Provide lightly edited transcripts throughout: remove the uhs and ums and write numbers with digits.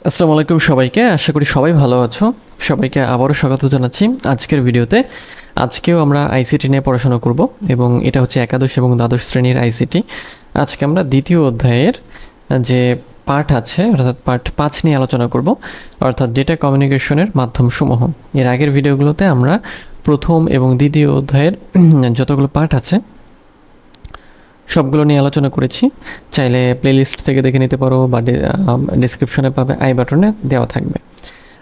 আসসালামু আলাইকুম সবাইকে। আশা করি সবাই ভালো আছো। সবাইকে আবারও স্বাগত জানাচ্ছি আজকের ভিডিওতে। আজকেও আমরা আইসিটি নিয়ে পড়াশোনা করব এবং এটা হচ্ছে একাদশ এবং দ্বাদশ শ্রেণীর আইসিটি। আজকে আমরা দ্বিতীয় অধ্যায়ের যে পার্ট আছে অর্থাৎ পার্ট 5 নিয়ে আলোচনা করব, অর্থাৎ ডেটা কমিউনিকেশনের মাধ্যমসমূহ। এর আগের ভিডিওগুলোতে আমরা প্রথম এবং দ্বিতীয় অধ্যায়ের যতগুলো পার্ট আছে সবগুলো নিয়ে আলোচনা করেছি। চাইলে প্লেলিস্ট থেকে দেখে নিতে পারো বা ডিসক্রিপশনে পাবে, আই বাটনে দেওয়া থাকবে।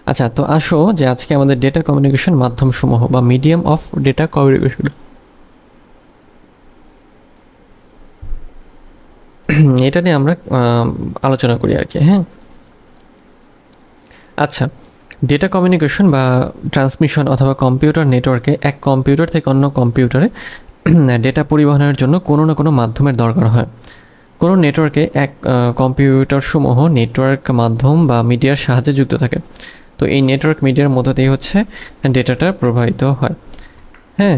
আচ্ছা, তো আসো যে আজকে আমাদের ডেটা কমিউনিকেশন মাধ্যমসমূহ বা মিডিয়াম অফ ডেটা কমিউনিকেশন এটা নিয়ে আমরা আলোচনা করি আর কি। হ্যাঁ, আচ্ছা, ডেটা কমিউনিকেশন বা ট্রান্সমিশন অথবা কম্পিউটার নেটওয়ার্কে এক কম্পিউটার থেকে অন্য কম্পিউটারে ডেটা পরিবহনের জন্য কোনো না কোনো মাধ্যমের দরকার হয়। কোনো নেটওয়ার্কে এক কম্পিউটারসমূহ নেটওয়ার্ক মাধ্যম বা মিডিয়ার সাহায্যে যুক্ত থাকে। তো এই নেটওয়ার্ক মিডিয়ার মধ্য দিয়ে হচ্ছে ডেটাটা প্রবাহিত হয়। হ্যাঁ,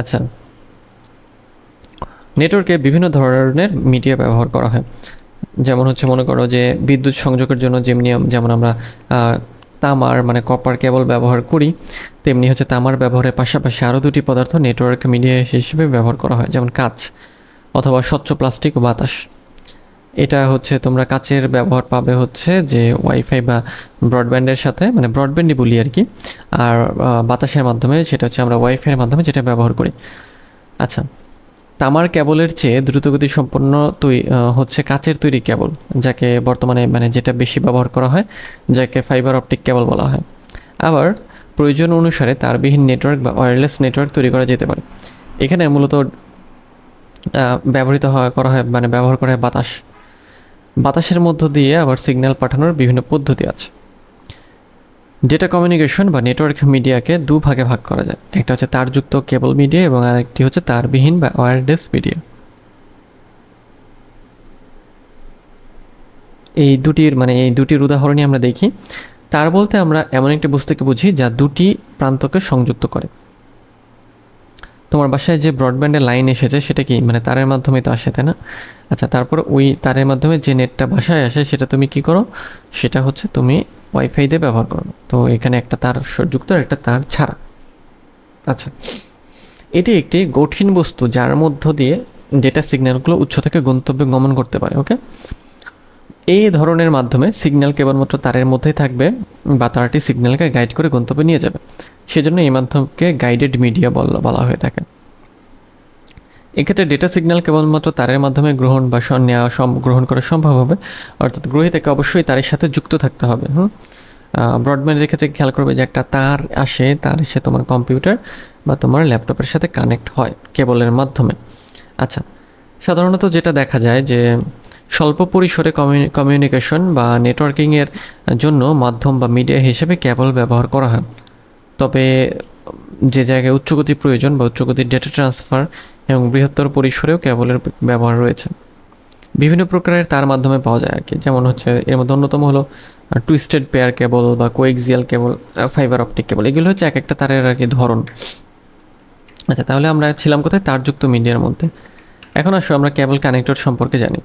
আচ্ছা, নেটওয়ার্কে বিভিন্ন ধরনের মিডিয়া ব্যবহার করা হয়। যেমন হচ্ছে মনে করো যে বিদ্যুৎ সংযোগের জন্য যেমন আমরা তামার মানে কপার কেবল ব্যবহার করি, তেমনি হচ্ছে তামার ব্যবহারের পাশাপাশি আরও দুটি পদার্থ নেটওয়ার্ক মিডিয়া হিসেবে ব্যবহার করা হয়, যেমন কাঁচ অথবা স্বচ্ছ প্লাস্টিক ও বাতাস। এটা হচ্ছে তোমরা কাচের ব্যবহার পাবে হচ্ছে যে ওয়াইফাই বা ব্রডব্যান্ডের সাথে, মানে ব্রডব্যান্ডই বলি আর কি। আর বাতাসের মাধ্যমে সেটা হচ্ছে আমরা ওয়াইফাইয়ের মাধ্যমে যেটা ব্যবহার করি। আচ্ছা, তামার কেবলের চেয়ে দ্রুতগতি সম্পন্ন হচ্ছে কাচের তৈরি কেবল, যাকে বর্তমানে মানে যেটা বেশি ব্যবহার করা হয়, যাকে ফাইবার অপটিক কেবল বলা হয়। আবার প্রয়োজন অনুসারে তারবিহীন নেটওয়ার্ক বা ওয়্যারলেস নেটওয়ার্ক তৈরি করা যেতে পারে। এখানে মূলত ব্যবহার করা হয় বাতাস। বাতাসের মধ্য দিয়ে আবার সিগন্যাল পাঠানোর বিভিন্ন পদ্ধতি আছে। ডেটা কমিউনিকেশন বা নেটওয়ার্ক মিডিয়াকে ভাগে ভাগ করা যায়। একটা হচ্ছে তারযুক্ত কেবল মিডিয়া এবং আরেকটি হচ্ছে তারবিহীন বা ওয়্যারলেস মিডিয়া। এই দুটির উদাহরণই আমরা দেখি। তার বলতে আমরা এমন একটি বস্তুকে বুঝি যা দুটি প্রান্তকে সংযুক্ত করে। তোমার বাসায় যে ব্রডব্যান্ডের লাইন এসেছে সেটা কি মানে তারের মাধ্যমে তো আসে, তাই না? আচ্ছা, তারপর ওই তারের মাধ্যমে যে নেটটা বাসায় আসে সেটা তুমি কি করো, সেটা হচ্ছে তুমি ওয়াইফাই দিয়ে ব্যবহার করো। তো এখানে একটা তার যুক্ত আর একটা তার ছাড়া। আচ্ছা, এটি একটি কঠিন বস্তু যার মধ্য দিয়ে ডেটা সিগন্যালগুলো উৎস থেকে গন্তব্যে গমন করতে পারে। ওকে, এই ধরনের মাধ্যমে সিগন্যাল কেবলমাত্র তারের মধ্যেই থাকবে বা তারটি সিগন্যালকে গাইড করে গন্তব্যে নিয়ে যাবে। সেজন্য এই মাধ্যমকে গাইডেড মিডিয়া বলা হয়ে থাকে। এক্ষেত্রে ডেটা সিগন্যাল কেবলমাত্র তারের মাধ্যমে গ্রহণ করা সম্ভব হবে, অর্থাৎ গ্রহীতাকে অবশ্যই তারের সাথে যুক্ত থাকতে হবে। ব্রডব্যান্ডের ক্ষেত্রে খেয়াল করবে যে একটা তার আসে, তার এসে তোমার কম্পিউটার বা তোমার ল্যাপটপের সাথে কানেক্ট হয় কেবলের মাধ্যমে। আচ্ছা, সাধারণত যেটা দেখা যায় যে স্বল্প পরিসরে কমিউনিকেশন বা নেটওয়ার্কিংয়ের জন্য মাধ্যম বা মিডিয়া হিসেবে কেবল ব্যবহার করা হয়। তবে যে জায়গায় উচ্চগতি প্রয়োজন বা উচ্চগতির ডেটা ট্রান্সফার এবং বৃহত্তর পরিসরেও কেবলের ব্যবহার রয়েছে। বিভিন্ন প্রকারের তার মাধ্যমে পাওয়া যায় আর কি। যেমন হচ্ছে এর মধ্যে অন্যতম হলো টুইস্টেড পেয়ার কেবল বা coaxial cable, fibre optic cable. এগুলো হচ্ছে এক একটা তারের আর কি ধরন। আচ্ছা, তাহলে আমরা ছিলাম কোথায়? তারযুক্ত মিডিয়ার মধ্যে। এখন আসো আমরা কেবল কানেক্টর সম্পর্কে জানি।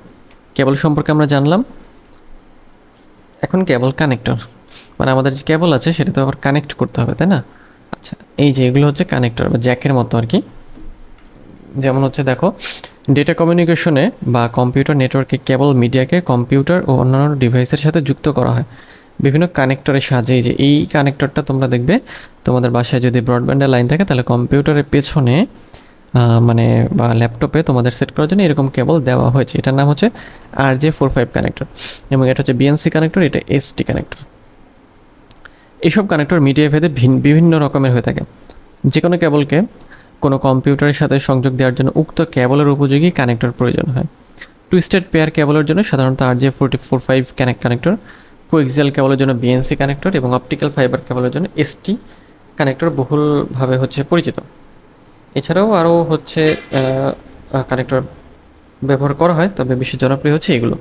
কেবল সম্পর্কে আমরা জানলাম। এখন কেবল কানেক্টর মানে আমাদের যে কেবল আছে সেটা তো আবার কানেক্ট করতে হবে, তাই না? আচ্ছা, এই যে এগুলো হচ্ছে কানেক্টর বা জ্যাকের মতো আর কি। যেমন হচ্ছে দেখো, ডেটা কমিউনিকেশনে বা কম্পিউটার নেটওয়ার্কে কেবল মিডিয়াকে কম্পিউটার ও অন্যান্য ডিভাইসের সাথে যুক্ত করা হয় বিভিন্ন কানেক্টরের সাহায্যে। এই যে এই কানেক্টরটা তোমরা দেখবে তোমাদের বাসায় যদি ব্রডব্যান্ডের লাইন থাকে তাহলে কম্পিউটারের পেছনে মানে বা ল্যাপটপে তোমাদের সেট করার জন্য এরকম কেবল দেওয়া হয়েছে। এটার নাম হচ্ছে RJ45 কানেক্টর এবং এটা হচ্ছে বিএনসি কানেক্টর, এটা এসটি কানেক্টর। এইসব কানেক্টর মিডিয়া ভেদে বিভিন্ন রকমের হয়ে থাকে। যে কোনো কেবলকে কোনো কম্পিউটারের সাথে সংযোগ দেওয়ার জন্য উক্ত কেবলের উপযোগী কানেক্টর প্রয়োজন হয়। টুইস্টেড পেয়ার কেবলের জন্য সাধারণত RJ45 কানেক্টর, কোএক্সিয়াল কেবলের জন্য বিএনসি কানেক্টর এবং অপটিক্যাল ফাইবার কেবলের জন্য এসটি কানেক্টর বহুলভাবে হচ্ছে পরিচিত। এছাড়াও আরও হচ্ছে কানেক্টর ব্যবহার করা হয়, তবে বেশি জনপ্রিয় হচ্ছে এগুলো।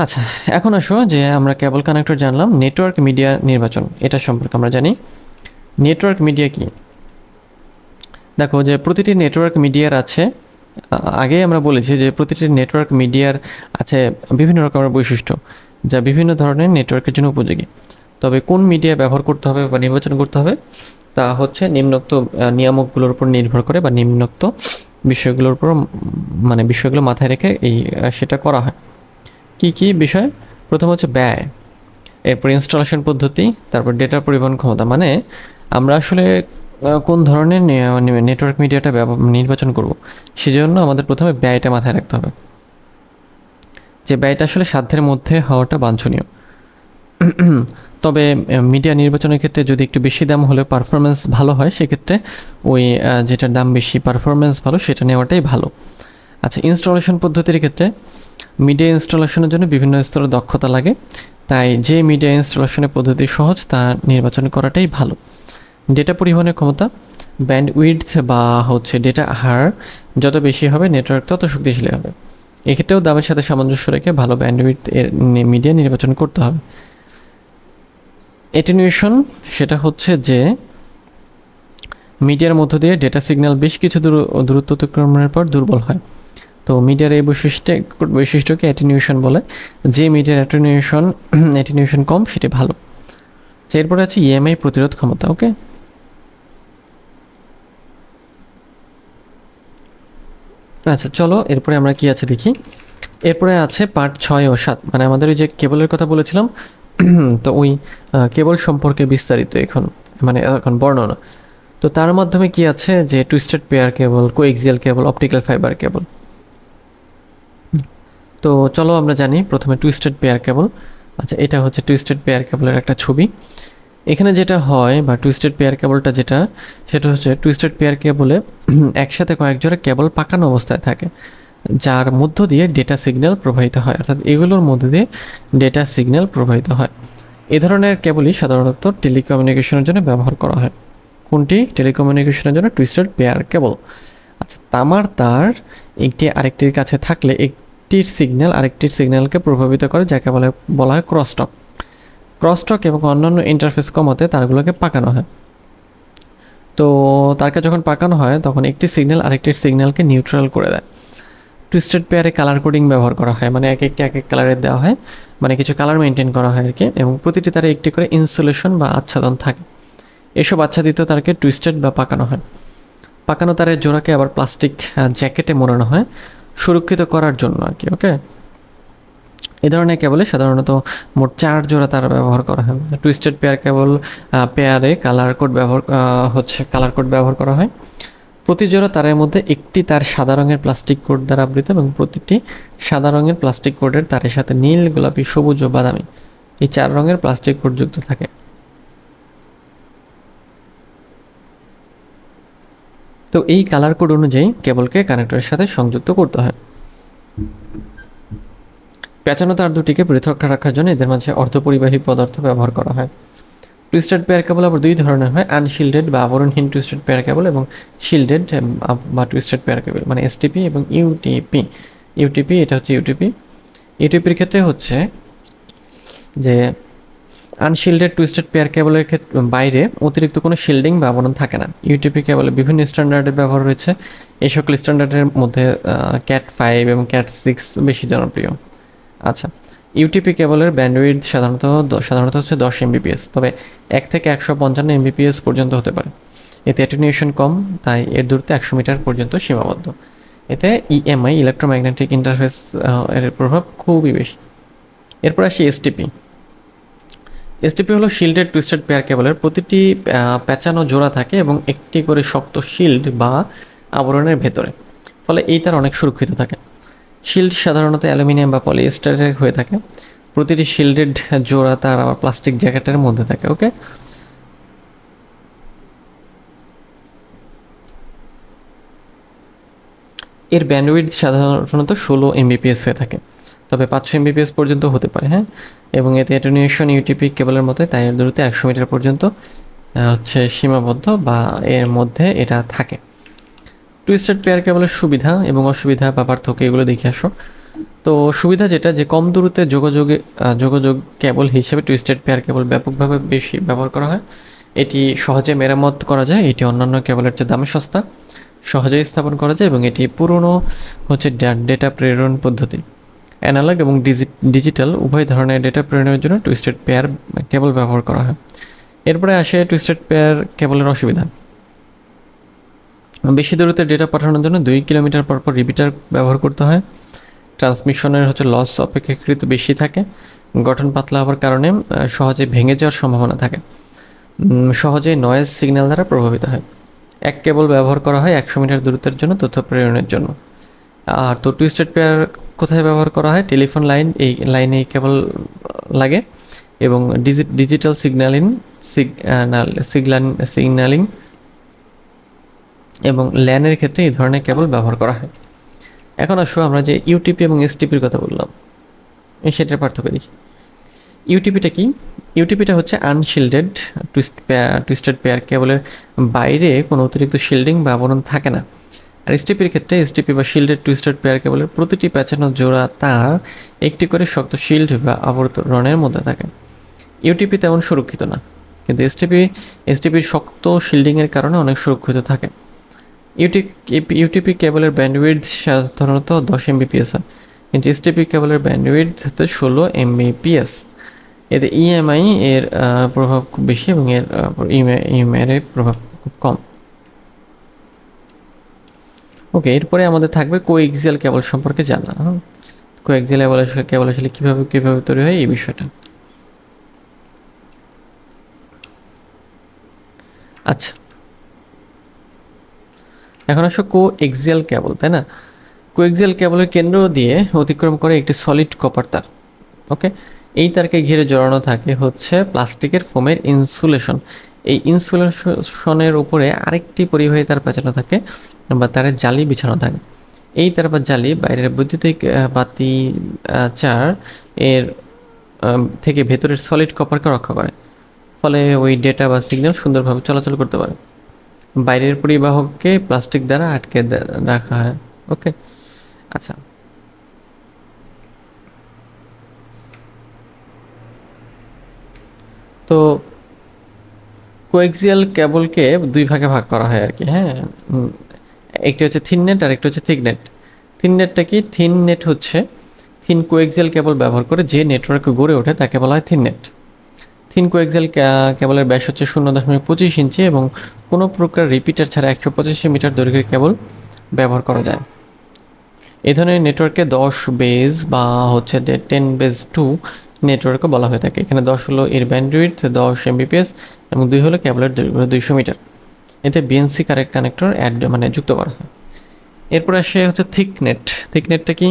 আচ্ছা, এখন আসো যে আমরা কেবল কানেক্টর জানলাম। নেটওয়ার্ক মিডিয়া নির্বাচন এটা সম্পর্কে আমরা জানি। নেটওয়ার্ক মিডিয়া কি? দেখো যে প্রতিটি নেটওয়ার্ক মিডিয়ার আছে আগেই আমরা বলেছি যে প্রতিটি নেটওয়ার্ক মিডিয়ার আছে বিভিন্ন রকমের বৈশিষ্ট্য, যা বিভিন্ন ধরনের নেটওয়ার্কের জন্য উপযোগী। তবে কোন মিডিয়া ব্যবহার করতে হবে বা নির্বাচন করতে হবে তা হচ্ছে নিম্নোক্ত নিয়ামকগুলোর উপর নির্ভর করে, বা নিম্নোক্ত বিষয়গুলোর উপর মানে বিষয়গুলো মাথায় রেখে সেটা করা হয়। কি কি বিষয়? প্রথম হচ্ছে ব্যয়, এরপর ইনস্টলেশন পদ্ধতি, তারপর ডেটা পরিবহন ক্ষমতা। মানে আমরা আসলে কোন ধরনের নেটওয়ার্ক মিডিয়াটা নির্বাচন করব, সেজন্য আমাদের প্রথমে ব্যয়টা মাথায় রাখতে হবে, যে ব্যয়টা আসলে সাধ্যের মধ্যে হওয়াটা বাঞ্ছনীয়। তবে মিডিয়া নির্বাচনের ক্ষেত্রে যদি একটু বেশি দাম হলেও পারফরমেন্স ভালো হয়, সেক্ষেত্রে ওই যেটার দাম বেশি পারফরমেন্স ভালো সেটা নেওয়াটাই ভালো। আচ্ছা, ইনস্টলেশন পদ্ধতির ক্ষেত্রে মিডিয়া ইনস্টলেশনের জন্য বিভিন্ন স্তরের দক্ষতা লাগে, তাই যে মিডিয়া ইনস্টলেশনের পদ্ধতি সহজ তা নির্বাচন করাটাই ভালো। ডেটা পরিবহনের ক্ষমতা, ব্যান্ড উইডথ বা হচ্ছে ডেটা হার যত বেশি হবে নেটওয়ার্ক তত শক্তিশালী হবে। এক্ষেত্রেও দামের সাথে সামঞ্জস্য রেখে ভালো ব্যান্ড উইডথ এর মিডিয়া নির্বাচন করতে হবে। অ্যাটেনুয়েশন, সেটা হচ্ছে যে মিডিয়ার মধ্য দিয়ে ডেটা সিগন্যাল বেশ কিছু দূরত্ব অতিক্রমণের পর দুর্বল হয়। তো মিডিয়ার এই বৈশিষ্ট্যকে অ্যাটেনুয়েশন বলে। যে মিডিয়ার অ্যাটেনুয়েশন কম সেটি ভালো। এরপরে আছে ইএমআই প্রতিরোধ ক্ষমতা। ওকে, আচ্ছা চলো এরপরে আমরা কি আছে দেখি। এরপরে আছে পার্ট 6 ও 7, মানে আমাদের ওই যে কেবলের কথা বলেছিলাম, তো ওই কেবল সম্পর্কে বিস্তারিত এখন বর্ণনা। তো তার মাধ্যমে কি আছে যে টুইস্টেড পেয়ার কেবল, coaxial cable, optical fibre cable. তো চলো আমরা জানি প্রথমে টুইস্টেড পেয়ার কেবল। আচ্ছা, এটা হচ্ছে টুইস্টেড পেয়ার কেবলের একটা ছবি। এখানে যেটা হয় বা টুইস্টেড পেয়ার কেবলটা যেটা, সেটা হচ্ছে টুইস্টেড পেয়ার কেবলে একসাথে কয়েক জোড়া কেবল পাকানো অবস্থায় থাকে, যার মধ্য দিয়ে ডেটা সিগন্যাল প্রবাহিত হয়, অর্থাৎ এগুলোর মধ্যে দিয়ে ডেটা সিগন্যাল প্রবাহিত হয়। এ ধরনের কেবলই সাধারণত টেলিকমিউনিকেশনের জন্য ব্যবহার করা হয়। কোনটি? টেলিকমিউনিকেশনের জন্য টুইস্টেড পেয়ার কেবল। আচ্ছা, তামার তার একটি আরেকটির কাছে থাকলে একটির সিগন্যাল আরেকটির সিগন্যালকে প্রভাবিত করে, যাকে বলা হয় ক্রসটক। ক্রসটক এবং অন্যান্য ইন্টারফেস কমাতে তারগুলোকে পাকানো হয়। তো তারকে যখন পাকানো হয় তখন একটি সিগন্যাল আরেকটির সিগন্যালকে নিউট্রাল করে দেয়। টুইস্টেড পেয়ারে কালার কোডিং ব্যবহার করা হয়, মানে এক এক কালারের দেওয়া হয়, মানে কিছু কালার মেনটেন করা হয় আর কি, এবং প্রতিটি তারে একটি করে ইনসুলেশন বা আচ্ছাদন থাকে। এসব আচ্ছাদিত তারকে টুইস্টেড বা পাকানো হয়। পাকানো তারের জোড়াকে আবার প্লাস্টিক জ্যাকেটে মোড়ানো হয় সুরক্ষিত করার জন্য আর কি। ওকে, এই ধরনের কেবলে সাধারণত মোট 4 জোড়া তার ব্যবহার করা হয়। টুইস্টেড পেয়ার কেবল পেয়ারে কালার কোড ব্যবহার করা হয়। প্রতি জোড়া তারের মধ্যে একটি তার সাদা রঙের প্লাস্টিক কোড দ্বারা আবৃত, এবং প্রতিটি সাদা রঙের প্লাস্টিক কোডের তারের সাথে নীল, গোলাপি, সবুজ ও বাদামি এই 4 রঙের প্লাস্টিক কোড যুক্ত থাকে। তো এই কালার কোড অনুযায়ী কেবলকে কানেক্টরের সাথে সংযুক্ত করতে হয়। পেঁচানো তার দুটিকে পৃথক রাখার জন্য এদের মাঝে অর্ধপরিবাহী পদার্থ ব্যবহার করা হয়। টুইস্টেড পেয়ার কেবল আবার দুই ধরনের হয়, আনশিল্ডেড বা আবরণহীন টুইস্টেড পেয়ার কেবল এবং শিল্ডেড বা টুইস্টেড পেয়ার কেবল, মানে এসটিপি এবং ইউটিপি। এটা হচ্ছে ইউটিপির ক্ষেত্রে হচ্ছে যে আনশিল্ডেড টুইস্টেড পেয়ার কেবলের ক্ষেত্রে বাইরে অতিরিক্ত কোনো শিল্ডিং বা আবরণ থাকে না। ইউটিপি কেবলে বিভিন্ন স্ট্যান্ডার্ডের ব্যবহার রয়েছে। এই সকল স্ট্যান্ডার্ডের মধ্যে ক্যাট 5 এবং ক্যাট 6 বেশি জনপ্রিয়। আচ্ছা, ইউটিপি কেবলের ব্যান্ডউইডথ সাধারণত হচ্ছে 10 এমবিপিএস, তবে 1 থেকে 155 এমবিপিএস পর্যন্ত হতে পারে। এতে অ্যাটেনুয়েশন কম, তাই এর দূরত্ব 100 মিটার পর্যন্ত সীমাবদ্ধ। এতে ইএমআই, ইলেকট্রোম্যাগনেটিক ইন্টারফেস এর প্রভাব খুবই বেশি। এরপর আসি এসটিপি। এসটিপি হলো শিল্ডেড টুইস্টেড পেয়ার কেবলের প্রতিটি প্যাঁচানো জোড়া থাকে এবং একটি করে শক্ত শিল্ড বা আবরণের ভেতরে, ফলে এই তার অনেক সুরক্ষিত থাকে। শিল্ড সাধারণত অ্যালুমিনিয়াম বা পলিয়েস্টারের হয়ে থাকে। প্রতিটি শিল্ডেড জোড়া তার আবার প্লাস্টিক জ্যাকেটের মধ্যে থাকে। ওকে, এর ব্যান্ডউইডথ সাধারণত 16 এমবিপিএস হয়ে থাকে, তবে 500 এমবিপিএস পর্যন্ত হতে পারে। হ্যাঁ, এবং এতে অ্যাটেনুয়েশন ইউটিপি কেবলের মতো, তাই এর দূরত্ব 100 মিটার পর্যন্ত হচ্ছে সীমাবদ্ধ বা এর মধ্যে এটা থাকে। টুইস্টেড পেয়ার কেবলের সুবিধা এবং অসুবিধা বা পার্থক্য এগুলো দেখে আসো। তো সুবিধা যেটা, যে কম দূরত্বে যোগাযোগ কেবল হিসেবে টুইস্টেড পেয়ার কেবল ব্যাপকভাবে বেশি ব্যবহার করা হয়। এটি সহজে মেরামত করা যায়, এটি অন্যান্য কেবলের চেয়ে দামে সস্তা, সহজেই স্থাপন করা যায় এবং এটি পুরনো হচ্ছে ডেটা প্রেরণ পদ্ধতি। অ্যানালগ এবং ডিজিটাল উভয় ধরনের ডেটা প্রেরণের জন্য টুইস্টেড পেয়ার কেবল ব্যবহার করা হয়। এরপরে আসে টুইস্টেড পেয়ার কেবলের অসুবিধা। বেশি দূরত্বে ডেটা পাঠানোর জন্য 2 কিলোমিটার পর পর রিপিটার ব্যবহার করতে হয়। ট্রান্সমিশনের হচ্ছে লস অপেক্ষাকৃত বেশি থাকে। গঠন পাতলা হওয়ার কারণে সহজে ভেঙে যাওয়ার সম্ভাবনা থাকে। সহজেই নয়েজ সিগন্যাল দ্বারা প্রভাবিত হয়। এক কেবল ব্যবহার করা হয় 100 মিটার দূরত্বের জন্য তথ্য প্রেরণের জন্য। আর তো টুইস্টেড পেয়ার কোথায় ব্যবহার করা হয়? টেলিফোন লাইন, এই লাইনে কেবল লাগে এবং ডিজিটাল সিগন্যালিং এবং ল্যানের ক্ষেত্রে এই ধরনের কেবল ব্যবহার করা হয়। এখন আসো আমরা যে ইউটিপি এবং এসটিপির কথা বললাম, সেটার পার্থক্য দেখি। ইউটিপিটা কি? ইউটিপিটা হচ্ছে আনশিল্ডেড টুইস্টেড পেয়ার কেবলের বাইরে কোনো অতিরিক্ত শিল্ডিং বা আবরণ থাকে না। আর এসটিপির ক্ষেত্রে এসটিপি বা শিল্ডেড টুইস্টেড পেয়ার কেবলের প্রতিটি প্যাঁচানো জোড়া তার একটি করে শক্ত শিল্ড বা আবরণের মধ্যে থাকে। ইউটিপি তেমন সুরক্ষিত না, কিন্তু এসটিপির শক্ত শিল্ডিংয়ের কারণে অনেক সুরক্ষিত থাকে। ইউটিপি কেবলের ব্যান্ডউইডথ সাধারণত 10 এমবিপিএস হয়, কিন্তু এসটিপি কেবলের ব্যান্ডউইডথ হচ্ছে 16 এমবিপিএস। এতে ইএমআই এর প্রভাব খুব বেশি এবং এর ইএমআই এর প্রভাব খুব কম। ওকে, এরপরে আমাদের থাকবে কোএক্সিয়াল কেবল সম্পর্কে জানা। কোএক্সিয়াল কেবল আসলে কিভাবে তৈরি হয় এই বিষয়টা। আচ্ছা, এখন আসো কোএক্সিয়াল কেবল, তাই না? কোএক্সিয়াল কেবলের কেন্দ্র দিয়ে অতিক্রম করে একটি সলিড কপার তার। ওকে, এই তারকে ঘিরে জড়ানো থাকে হচ্ছে প্লাস্টিকের ফোমের ইনসুলেশন। এই ইনসুলেশনের উপরে আরেকটি পরিবাহী তার পেঁচানো থাকে বা তারের জালি বিছানো থাকে। এই তার বা জালি বাইরের বৈদ্যুতিক বাতি চার এর থেকে ভেতরের সলিড কপারকে রক্ষা করে, ফলে ওই ডেটা বা সিগন্যাল সুন্দরভাবে চলাচল করতে পারে। বাইরের পরিবাহককে প্লাস্টিক দ্বারা আটকে রাখা হয়। ওকে, আচ্ছা, তো কোএক্সিয়াল কেবলকে দুই ভাগে ভাগ করা হয় আর কি। হ্যাঁ, একটি হচ্ছে থিন নেট আর একটি হচ্ছে থিক নেট। থিন নেটটা কি? থিন নেট হচ্ছে থিন কোএক্সিয়াল কেবল ব্যবহার করে যে নেটওয়ার্ক গড়ে ওঠে তাকে বলা হয় থিন নেট। থিন কোএক্সিয়াল কেবলের ব্যাস হচ্ছে 0.25 ইঞ্চি এবং কোনো প্রকার রিপিটার ছাড়া 125 মিটার দৈর্ঘ্যের কেবল ব্যবহার করা যায়। এই ধরনের নেটওয়ার্কে 10 বেজ বা হচ্ছে 10 বেজ 2 নেটওয়ার্কও বলা হয়ে থাকে। এখানে 10 হলো এর ব্যান্ডউইডথ 10 এমবিপিএস এবং 2 হলো কেবলের দৈর্ঘ্য 200 মিটার। এতে বিএনসি কানেক্টর যুক্ত করা হয়। এরপর আসে হচ্ছে থিক নেট। থিক নেটটা কি?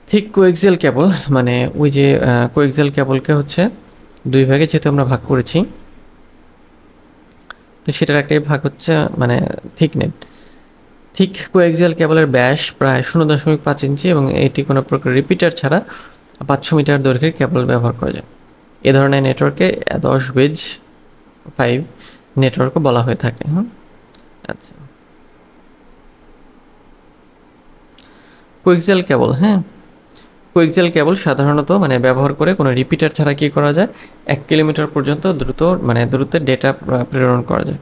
থিক কোএক্সিয়াল কেবল মানে ওই যে কোএক্সিয়াল কেবলকে হচ্ছে দুই ভাগে যেহেতু আমরা ভাগ করেছি, তো সেটার একটাই ভাগ হচ্ছে মানে থিক নেট। থিক কোএক্সিয়াল কেবলের ব্যাস প্রায় 0.5 ইঞ্চি এবং এটি কোনো প্রকার রিপিটার ছাড়া 500 মিটার দৈর্ঘ্যের কেবল ব্যবহার করা যায়। এ ধরনের নেটওয়ার্কে 10 বেজ 5 নেটওয়ার্কও বলা হয়ে থাকে। আচ্ছা, কোএক্সিয়াল কেবল, হ্যাঁ, কোএক্সিয়াল কেবল সাধারণত ব্যবহার করে কোনো রিপিটার ছাড়া কি করা যায়, 1 কিলোমিটার পর্যন্ত দূরত্বে ডেটা প্রেরণ করা যায়।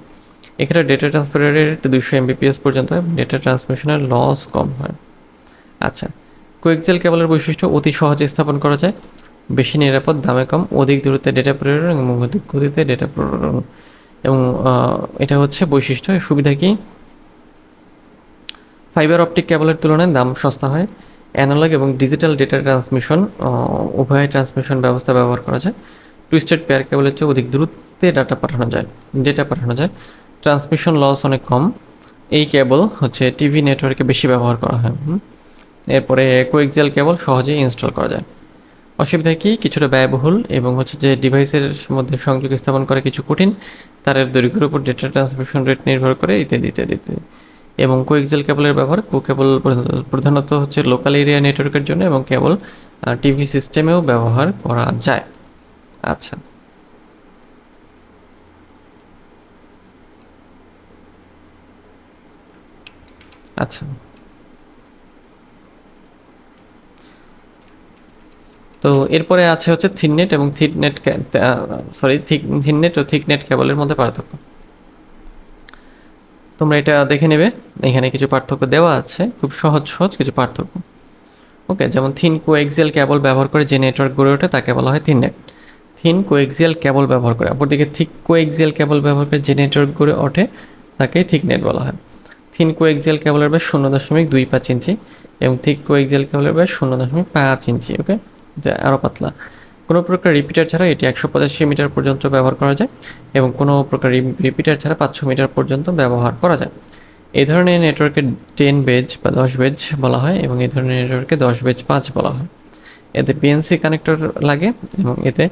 এখানে ডেটা ট্রান্সফারের রেট 200 এমবিপিএস পর্যন্ত হয়, ডেটা ট্রান্সমিশনের লস কম হয়। আচ্ছা, কোএক্সিয়াল কেবলের বৈশিষ্ট্য অতি সহজে স্থাপন করা যায়, বেশি নিরাপদ, দামে কম, অধিক দূরত্বে ডেটা প্রেরণ এবং অধিক গতিতে ডেটা প্রেরণ। এবং এটা হচ্ছে বৈশিষ্ট্য। সুবিধা কি? ফাইবার অপটিক কেবলের তুলনায় দাম সস্তা হয়। অ্যানালগ এবং ডিজিটাল ডেটা ট্রান্সমিশন উভয় ট্রান্সমিশন ব্যবস্থা ব্যবহার করা যায়। টুইস্টেড পেয়ার কেবলের চেয়ে অধিক দূরত্বে ডেটা পাঠানো যায়। ট্রান্সমিশন লস অনেক কম। এই কেবল হচ্ছে টিভি নেটওয়ার্কে বেশি ব্যবহার করা হয়। এরপরে কোএক্সিয়াল কেবল সহজেই ইনস্টল করা যায়। অসুবিধা কি? কিছুটা ব্যয়বহুল এবং হচ্ছে যে ডিভাইসের মধ্যে সংযোগ স্থাপন করা কিছু কঠিন, তারের দৈর্ঘ্যের উপর ডেটা ট্রান্সমিশন রেট নির্ভর করে, ইত্যাদি ইত্যাদি ইত্যাদি। এবং কোএক্সিয়াল কেবলের ব্যবহার কেবল প্রধানত হচ্ছে লোকাল এরিয়া নেটওয়ার্কের জন্য এবং কেবল টিভি সিস্টেমেও ব্যবহার করা যায়। আচ্ছা, আচ্ছা, তো এরপরে আছে হচ্ছে থিননেট এবং থিননেট ও থিকনেট কেবলের মধ্যে পার্থক্য। তোমরা এটা দেখে নেবে, এখানে কিছু পার্থক্য দেওয়া আছে, খুব সহজ সহজ কিছু পার্থক্য। ওকে, যেমন থিন কোএক্সিয়াল কেবল ব্যবহার করে যে নেটওয়ার্ক গড়ে ওঠে তাকে বলা হয় thin net. Thin coaxial cable ব্যবহার করে, অপরদিকে থিক কোএক্সিয়াল কেবল ব্যবহার করে যে নেটওয়ার্ক গড়ে ওঠে তাকে থিক নেট বলা হয়। থিন কোএক্সিয়াল কেবলের ব্যাস 0.25 ইঞ্চি এবং থিক কোএক্সিয়াল কেবলের ব্যাস 0.5 ইঞ্চি। ওকে, এটা আরও পাতলা। কোনো প্রকার রিপিটার ছাড়া এটি 185 মিটার পর্যন্ত ব্যবহার করা যায় এবং কোনো প্রকার রিপিটার ছাড়া 500 মিটার পর্যন্ত ব্যবহার করা যায়। এই ধরনের নেটওয়ার্কে 10 বেজ বা 10 বেজ বলা হয় এবং এই ধরনের নেটওয়ার্কে 10 বেজ 5 বলা হয়। এতে পিএনসি কানেক্টর লাগে এবং এতে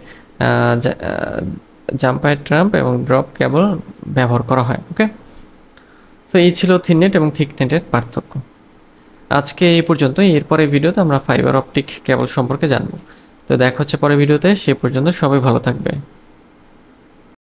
জাম্পার ট্রাম্প এবং ড্রপ কেবল ব্যবহার করা হয়। ওকে, তো এই ছিল থিন নেট এবং থিক নেটের পার্থক্য। আজকে এই পর্যন্ত। এরপরে ভিডিওতে আমরা ফাইবার অপটিক কেবল সম্পর্কে জানবো। তো দেখা হচ্ছে পরের ভিডিওতে, সে পর্যন্ত সবাই ভালো থাকবে।